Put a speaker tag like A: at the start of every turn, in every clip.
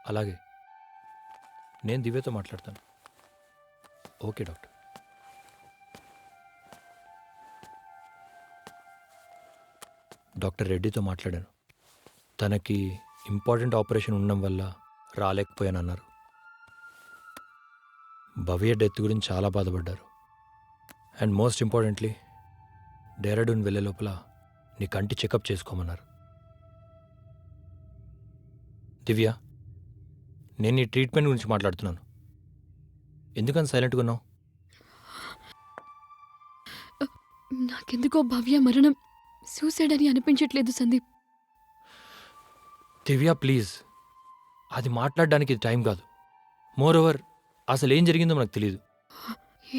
A: అలాగే నేను దివ్యతో మాట్లాడతాను. Okay doctor. డాక్టర్ రెడ్డితో మాట్లాడాను. తనకి ఇంపార్టెంట్ ఆపరేషన్ ఉండడం వల్ల రాలేకపోయానన్నారు. భవ్య డెత్ గురించి చాలా బాధపడ్డారు. అండ్ మోస్ట్ ఇంపార్టెంట్లీ డెహ్రాడూన్ వెళ్ళే లోపల నీ కంటి చెకప్ చేసుకోమన్నారు. దివ్య, నేను నీ ట్రీట్మెంట్ గురించి మాట్లాడుతున్నాను. ఎందుకని సైలెంట్గా ఉన్నావు?
B: నాకెందుకో భవ్య మరణం సూసైడ్ అని అనిపించట్లేదు సందీప్.
A: దివ్య ప్లీజ్, అది మాట్లాడడానికి ఇది టైం కాదు. మోర్ ఓవర్ అసలు ఏం జరిగిందో మనకు తెలియదు.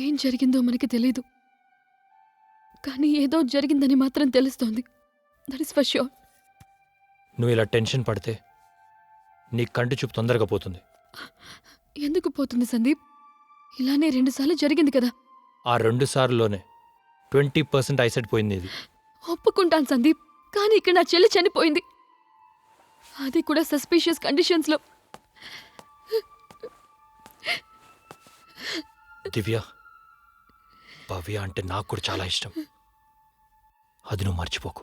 B: ఏం జరిగిందో మనకి తెలీదు, కానీ ఏదో జరిగిందని మాత్రం తెలుస్తోంది. That is for sure.
A: నువ్వు ఇలా టెన్షన్ పడితే నీ కంటి చూపు తొందరగా పోతుంది.
B: ఎందుకు పోతుంది సందీప్? ఇలానే 2 సార్లు జరిగింది కదా.
A: ఆ 2 సార్లులోనే 20% ఐసెట్ పోయింది. ఇది
B: ఒప్పుకుంటాను సందీప్, కానీ ఇక్కడ నా చెల్లి చనిపోయింది, అది కూడా సస్పీషియస్ కండిషన్స్లో.
A: దివ్య, భవ్య అంటే నాకు కూడా చాలా ఇష్టం. అది నువ్వు మర్చిపోకు.